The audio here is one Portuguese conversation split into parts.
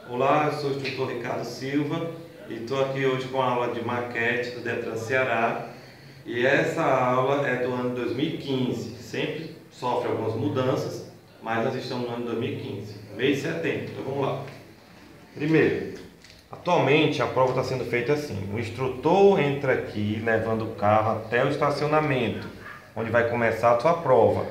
Olá, eu sou o instrutor Ricardo Silva e estou aqui hoje com a aula de maquete do Detran Ceará. E essa aula é do ano 2015, sempre sofre algumas mudanças, mas nós estamos no ano 2015, mês de setembro. Então vamos lá. Primeiro, atualmente a prova está sendo feita assim: o instrutor entra aqui levando o carro até o estacionamento, onde vai começar a sua prova.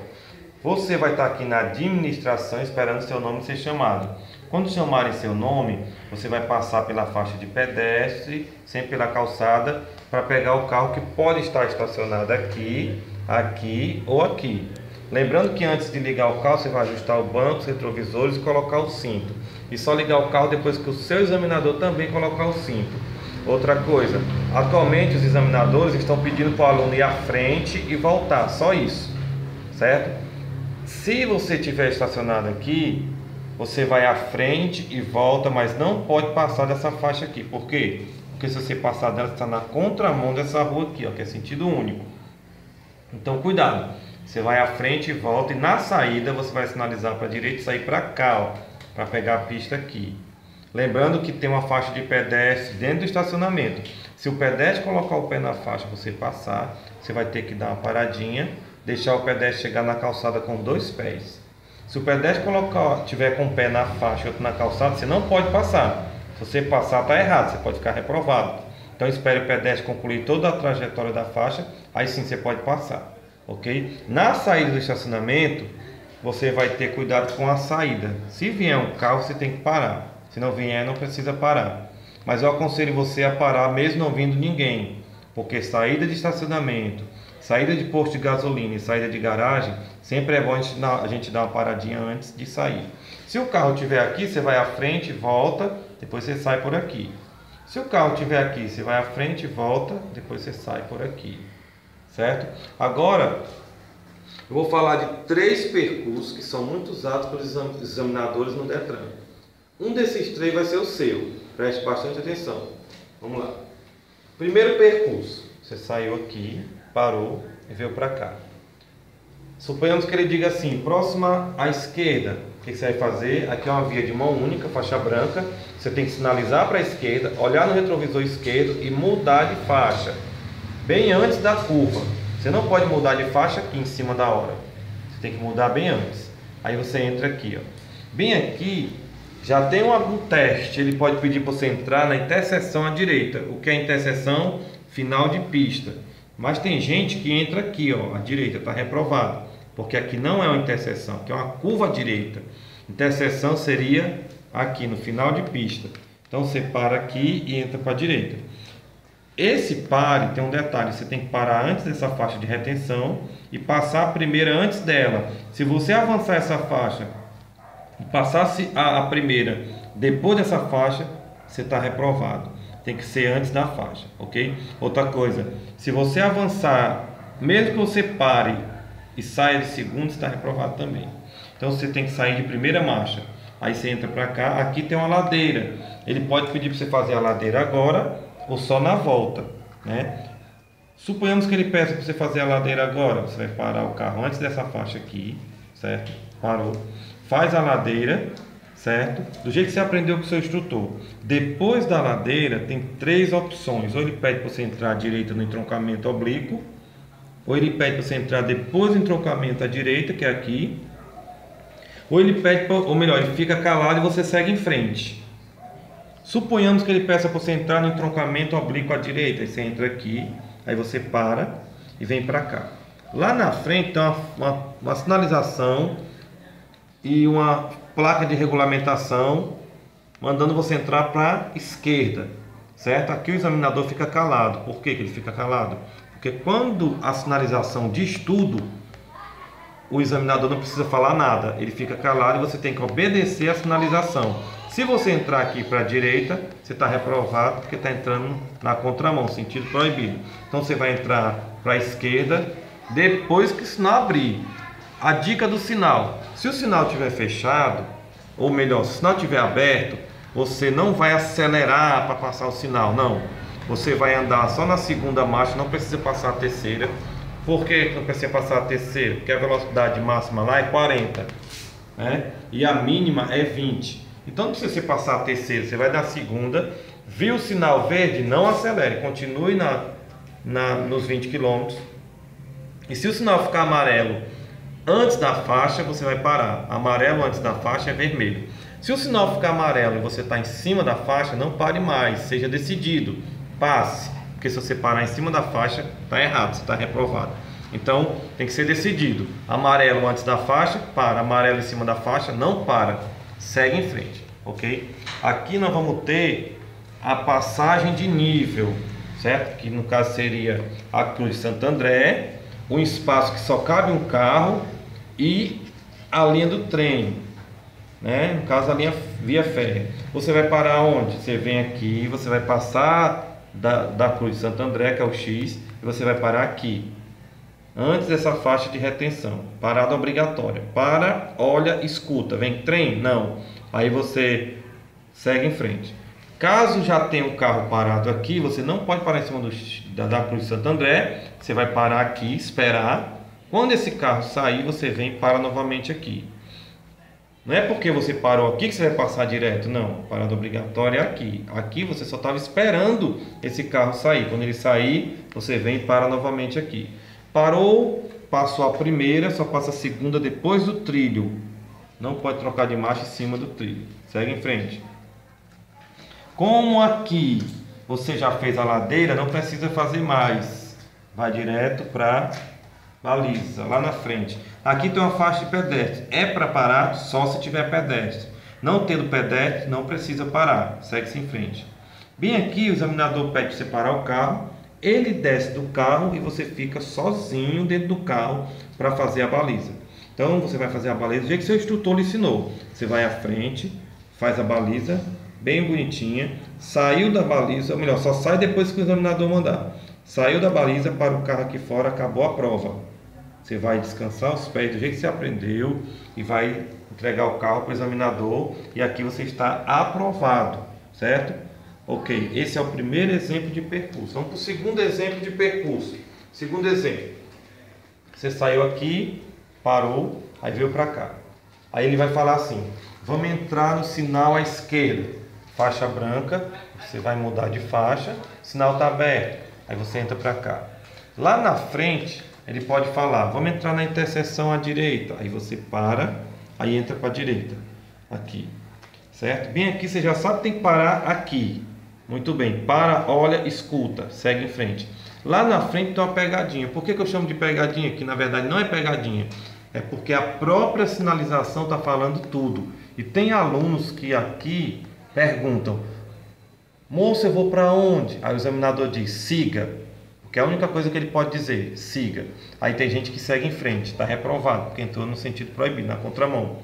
Você vai estar aqui na administração esperando seu nome ser chamado. Quando chamarem seu nome, você vai passar pela faixa de pedestre, sempre pela calçada, para pegar o carro que pode estar estacionado aqui, aqui ou aqui. Lembrando que antes de ligar o carro, você vai ajustar o banco, os retrovisores e colocar o cinto. E só ligar o carro depois que o seu examinador também colocar o cinto. Outra coisa, atualmente os examinadores estão pedindo para o aluno ir à frente e voltar, só isso, certo? Se você estiver estacionado aqui, você vai à frente e volta, mas não pode passar dessa faixa aqui. Por quê? Porque se você passar dela, você está na contramão dessa rua aqui, ó, que é sentido único. Então cuidado, você vai à frente e volta, e na saída você vai sinalizar para a direita e sair para cá, ó, para pegar a pista aqui. Lembrando que tem uma faixa de pedestre dentro do estacionamento. Se o pedestre colocar o pé na faixa, você passar, você vai ter que dar uma paradinha, deixar o pedestre chegar na calçada com 2 pés. Se o pedestre tiver com o pé na faixa e outro na calçada, você não pode passar. Se você passar, está errado, você pode ficar reprovado. Então espere o pedestre concluir toda a trajetória da faixa, aí sim você pode passar, ok? Na saída do estacionamento, você vai ter cuidado com a saída. Se vier um carro, você tem que parar. Se não vier, não precisa parar. Mas eu aconselho você a parar mesmo não vindo ninguém, porque saída de estacionamento, saída de posto de gasolina e saída de garagem, sempre é bom a gente dar uma paradinha antes de sair. Se o carro estiver aqui, você vai à frente, volta, depois você sai por aqui. Se o carro estiver aqui, você vai à frente, volta, depois você sai por aqui, certo? Agora, eu vou falar de 3 percursos que são muito usados pelos examinadores no Detran. Um desses 3 vai ser o seu, preste bastante atenção. Vamos lá. Primeiro percurso, você saiu aqui, parou e veio para cá. Suponhamos que ele diga assim: próxima à esquerda. O que você vai fazer? Aqui é uma via de mão única, faixa branca. Você tem que sinalizar para a esquerda, olhar no retrovisor esquerdo e mudar de faixa, bem antes da curva. Você não pode mudar de faixa aqui em cima da hora. Você tem que mudar bem antes. Aí você entra aqui, ó. Bem aqui já tem um teste. Ele pode pedir para você entrar na interseção à direita. O que é interseção? Final de pista. Mas tem gente que entra aqui, ó, à direita, está reprovado, porque aqui não é uma interseção, aqui é uma curva à direita. Interseção seria aqui no final de pista. Então você para aqui e entra para a direita. Esse pare tem um detalhe: você tem que parar antes dessa faixa de retenção e passar a primeira antes dela. Se você avançar essa faixa e passar a primeira depois dessa faixa, você está reprovado. Tem que ser antes da faixa, ok? Outra coisa, se você avançar, mesmo que você pare e saia de segundo, está reprovado também. Então você tem que sair de primeira marcha. Aí você entra para cá, aqui tem uma ladeira. Ele pode pedir para você fazer a ladeira agora ou só na volta, né? Suponhamos que ele peça para você fazer a ladeira agora. Você vai parar o carro antes dessa faixa aqui, certo? Parou. Faz a ladeira, certo? Do jeito que você aprendeu com o seu instrutor. Depois da ladeira tem 3 opções: ou ele pede para você entrar à direita no entroncamento oblíquo, ou ele pede para você entrar depois do entroncamento à direita, que é aqui, ou ele pede, ou melhor, ele fica calado e você segue em frente. Suponhamos que ele peça para você entrar no entroncamento oblíquo à direita, aí você entra aqui, aí você para e vem para cá. Lá na frente tem uma sinalização e uma placa de regulamentação mandando você entrar para a esquerda, certo? Aqui o examinador fica calado. Por que ele fica calado? Porque quando a sinalização diz tudo, o examinador não precisa falar nada, ele fica calado e você tem que obedecer a sinalização. Se você entrar aqui para a direita, você está reprovado porque está entrando na contramão, sentido proibido. Então você vai entrar para a esquerda depois que o sinal abrir. A dica do sinal: se o sinal estiver fechado, ou melhor, se o sinal estiver aberto, você não vai acelerar para passar o sinal, não. Você vai andar só na segunda marcha, não precisa passar a terceira. Por que não precisa passar a terceira? Porque a velocidade máxima lá é 40, né? E a mínima é 20. Então não precisa você passar a terceira, você vai na segunda, viu o sinal verde, não acelere, continue nos 20 km. E se o sinal ficar amarelo antes da faixa, você vai parar. Amarelo antes da faixa é vermelho. Se o sinal ficar amarelo e você está em cima da faixa, não pare mais, seja decidido, passe. Porque se você parar em cima da faixa, está errado, você está reprovado. Então tem que ser decidido. Amarelo antes da faixa, para. Amarelo em cima da faixa, não para. Segue em frente, ok? Aqui nós vamos ter a passagem de nível, certo? Que no caso seria a Cruz de Santo André, um espaço que só cabe um carro e a linha do trem, né? No caso a linha via férrea. Você vai parar onde? Você vem aqui, você vai passar da Cruz de Santo André, que é o X, e você vai parar aqui, antes dessa faixa de retenção. Parada obrigatória. Para, olha, escuta. Vem trem? Não. Aí você segue em frente. Caso já tenha um carro parado aqui, você não pode parar em cima da Cruz de Santo André. Você vai parar aqui, esperar. Quando esse carro sair, você vem e para novamente aqui. Não é porque você parou aqui que você vai passar direto, não. Parada obrigatória é aqui. Aqui você só estava esperando esse carro sair. Quando ele sair, você vem e para novamente aqui. Parou, passou a primeira, só passa a segunda depois do trilho. Não pode trocar de marcha em cima do trilho. Segue em frente. Como aqui você já fez a ladeira, não precisa fazer mais. Vai direto para baliza, lá na frente. Aqui tem uma faixa de pedestre. É para parar só se tiver pedestre. Não tendo pedestre, não precisa parar. Segue-se em frente. Bem aqui, o examinador pede para você parar o carro. Ele desce do carro e você fica sozinho dentro do carro para fazer a baliza. Então você vai fazer a baliza do jeito que seu instrutor lhe ensinou. Você vai à frente, faz a baliza bem bonitinha. Saiu da baliza, ou melhor, só sai depois que o examinador mandar. Saiu da baliza, para o carro aqui fora, acabou a prova. Você vai descansar os pés do jeito que você aprendeu e vai entregar o carro para o examinador. E aqui você está aprovado, certo? Ok, esse é o primeiro exemplo de percurso. Vamos para o segundo exemplo de percurso. Segundo exemplo. Você saiu aqui, parou, aí veio para cá. Aí ele vai falar assim: vamos entrar no sinal à esquerda. Faixa branca, você vai mudar de faixa. O sinal está aberto. Aí você entra para cá. Lá na frente, ele pode falar: vamos entrar na interseção à direita. Aí você para, aí entra para a direita. Aqui, certo? Bem aqui você já sabe que tem que parar aqui. Muito bem, para, olha, escuta, segue em frente. Lá na frente tem uma pegadinha. Por que eu chamo de pegadinha? Que na verdade não é pegadinha. É porque a própria sinalização está falando tudo. E tem alunos que aqui perguntam: moço, eu vou para onde? Aí o examinador diz: siga. Porque é a única coisa que ele pode dizer: siga. Aí tem gente que segue em frente, está reprovado, porque entrou no sentido proibido, na contramão.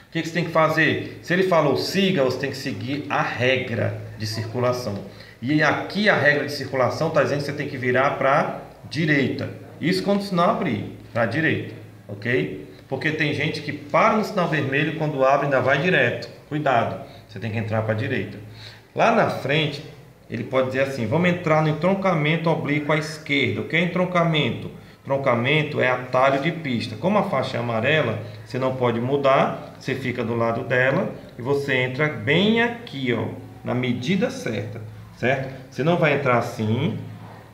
O que você tem que fazer? Se ele falou siga, você tem que seguir a regra de circulação. E aqui a regra de circulação está dizendo que você tem que virar para a direita. Isso quando o sinal abrir, para a direita, ok? Porque tem gente que para no sinal vermelho, quando abre ainda vai direto. Cuidado, você tem que entrar para a direita. Lá na frente, ele pode dizer assim: vamos entrar no entroncamento oblíquo à esquerda. O que é entroncamento? Entroncamento é atalho de pista. Como a faixa é amarela, você não pode mudar, você fica do lado dela e você entra bem aqui, ó, na medida certa, certo? Você não vai entrar assim,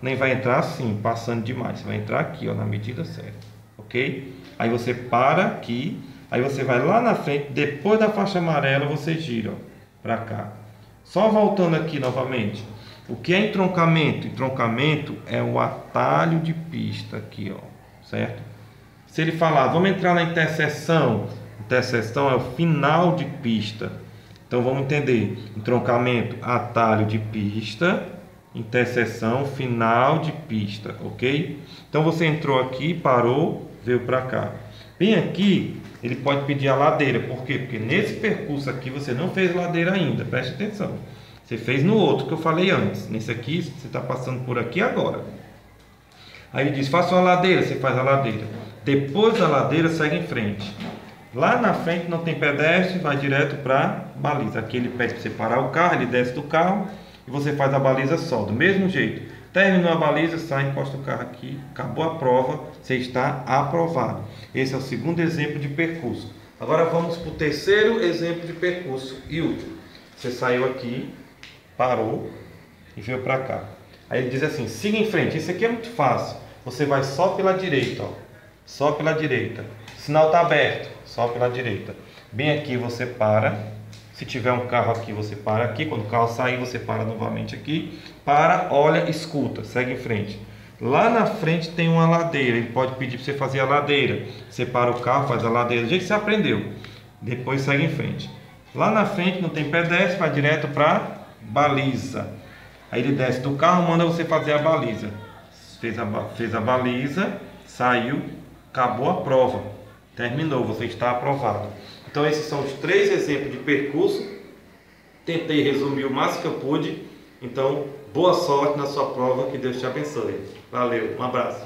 nem vai entrar assim, passando demais. Você vai entrar aqui, ó, na medida certa, ok? Aí você para aqui, aí você vai lá na frente, depois da faixa amarela você gira, ó, para cá. Só voltando aqui novamente. O que é entroncamento? Entroncamento é o atalho de pista aqui, ó, certo? Se ele falar, vamos entrar na interseção. Interseção é o final de pista. Então vamos entender. Entroncamento, atalho de pista. Interseção, final de pista, ok? Então você entrou aqui, parou, veio para cá. Bem aqui, ele pode pedir a ladeira. Por quê? Porque nesse percurso aqui você não fez ladeira ainda. Preste atenção. Você fez no outro que eu falei antes. Nesse aqui, você está passando por aqui agora. Aí ele diz: faça uma ladeira. Você faz a ladeira. Depois da ladeira, segue em frente. Lá na frente não tem pedestre, vai direto para baliza. Aqui ele pede para você parar o carro, ele desce do carro e você faz a baliza só. Do mesmo jeito. Terminou a baliza, sai, encosta o carro aqui. Acabou a prova, você está aprovado. Esse é o segundo exemplo de percurso. Agora vamos para o terceiro exemplo de percurso e último. Você saiu aqui, parou e veio para cá. Aí ele diz assim, siga em frente. Isso aqui é muito fácil. Você vai só pela direita, ó. Só pela direita. O sinal está aberto, só pela direita. Bem aqui você para. Se tiver um carro aqui, você para aqui. Quando o carro sair, você para novamente aqui. Para, olha, escuta, segue em frente. Lá na frente tem uma ladeira. Ele pode pedir para você fazer a ladeira. Você para o carro, faz a ladeira do jeito que você aprendeu. Depois segue em frente. Lá na frente não tem pedestre, vai direto para baliza. Aí ele desce do carro, manda você fazer a baliza. Fez a baliza, saiu, acabou a prova. Terminou, você está aprovado. Então esses são os 3 exemplos de percurso. Tentei resumir o máximo que eu pude. Então, boa sorte na sua prova, que Deus te abençoe. Valeu, um abraço.